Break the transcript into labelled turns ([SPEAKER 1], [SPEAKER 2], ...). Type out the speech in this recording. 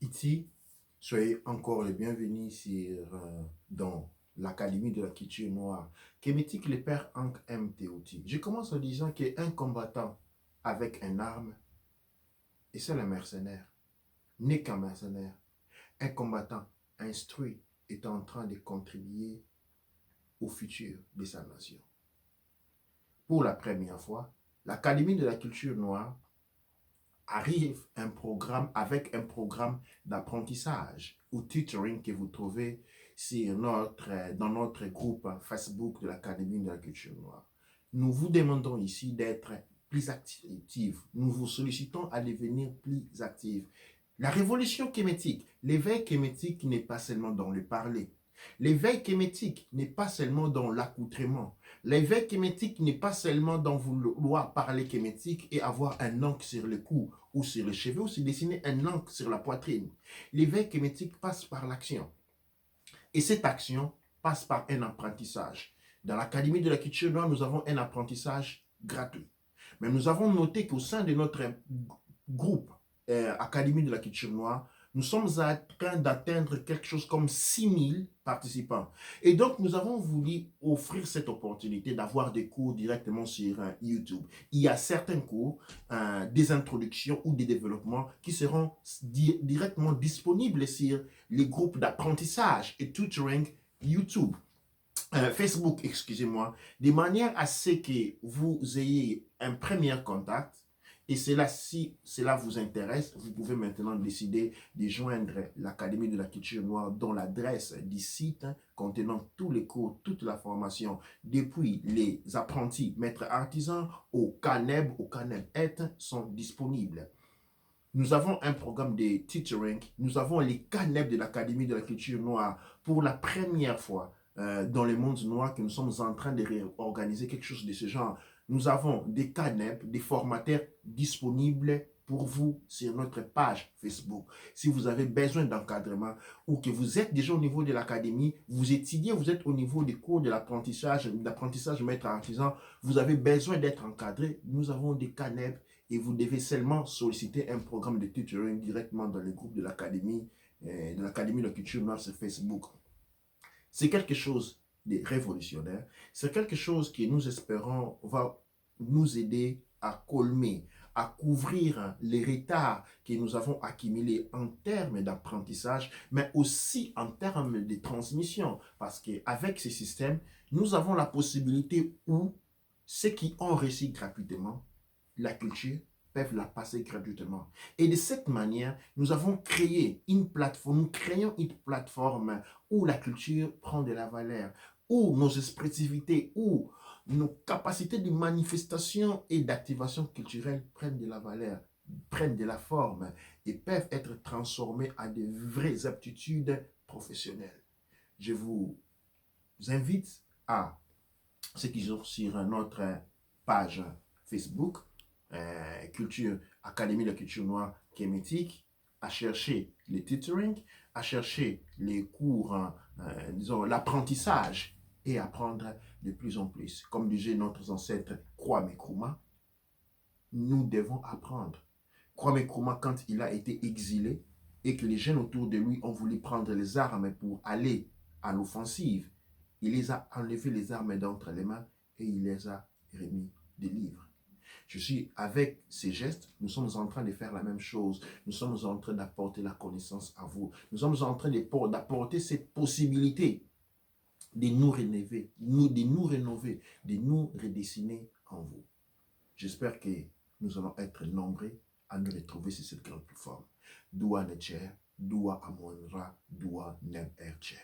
[SPEAKER 1] Ici, soyez encore les bienvenus dans l'Académie de la culture noire. Kémétique, le père Ankh M. Teouti. Je commence en disant qu'un combattant avec une arme, et c'est un mercenaire, n'est qu'un mercenaire. Un combattant instruit est en train de contribuer au futur de sa nation. Pour la première fois, l'Académie de la culture noire arrive avec un programme d'apprentissage ou tutoring que vous trouvez dans notre groupe Facebook de l'Académie de la culture noire. Nous vous demandons ici d'être plus actifs. Nous vous sollicitons à devenir plus actifs. La révolution kémétique, l'éveil kémétique n'est pas seulement dans le parler. L'éveil kémétique n'est pas seulement dans l'accoutrement. L'éveil kémétique n'est pas seulement dans vouloir parler kémétique et avoir un encre sur le cou ou sur les cheveux ou se dessiner un encre sur la poitrine. L'éveil kémétique passe par l'action. Et cette action passe par un apprentissage. Dans l'Académie de la culture noire, nous avons un apprentissage gratuit. Mais nous avons noté qu'au sein de notre groupe Académie de la culture noire, nous sommes en train d'atteindre quelque chose comme 6000 participants. Et donc, nous avons voulu offrir cette opportunité d'avoir des cours directement sur YouTube. Il y a certains cours, des introductions ou des développements qui seront directement disponibles sur les groupes d'apprentissage et tutoring YouTube. Facebook, excusez-moi, de manière à ce que vous ayez un premier contact. Et cela, si cela vous intéresse, vous pouvez maintenant décider de joindre l'Académie de la culture noire dans l'adresse du site contenant tous les cours, toute la formation, depuis les apprentis maîtres artisans au CANEB, sont disponibles. Nous avons un programme de tutoring, nous avons les CANEB de l'Académie de la culture noire pour la première fois dans le monde noir que nous sommes en train de réorganiser quelque chose de ce genre. Nous avons des CANEP, des formateurs disponibles pour vous sur notre page Facebook. Si vous avez besoin d'encadrement ou que vous êtes déjà au niveau de l'académie, vous étudiez, vous êtes au niveau des cours de l'apprentissage maître artisan, vous avez besoin d'être encadré, nous avons des CANEP et vous devez seulement solliciter un programme de tutoring directement dans le groupe de l'Académie de la culture noire sur Facebook. C'est quelque chose de révolutionnaire. C'est quelque chose que nous espérons va nous aider à colmer, à couvrir les retards que nous avons accumulés en termes d'apprentissage, mais aussi en termes de transmission. Parce qu'avec ces systèmes, nous avons la possibilité où ceux qui ont réussi gratuitement la culture peuvent la passer gratuitement. Et de cette manière, nous avons créé une plateforme, nous créons une plateforme où la culture prend de la valeur, où nos expressivités, où nos capacités de manifestation et d'activation culturelle prennent de la valeur, prennent de la forme et peuvent être transformées en de vraies aptitudes professionnelles. Je vous invite à ceux qui sont sur notre page Facebook, Académie de la culture noire kémétique, à chercher les tutoring, à chercher les cours, disons, l'apprentissage et apprendre de plus en plus. Comme disait notre ancêtre Kwame Nkrumah, nous devons apprendre. Kwame Nkrumah, quand il a été exilé et que les jeunes autour de lui ont voulu prendre les armes pour aller à l'offensive, il les a enlevé les armes d'entre les mains et il les a remis des livres. Avec ces gestes, nous sommes en train de faire la même chose. Nous sommes en train d'apporter la connaissance à vous. Nous sommes en train d'apporter cette possibilité de nous rénover, de nous redessiner en vous. J'espère que nous allons être nombreux à nous retrouver sur cette grande plateforme. Dua Necher, Dua Amonra, Dua Nem Ercher.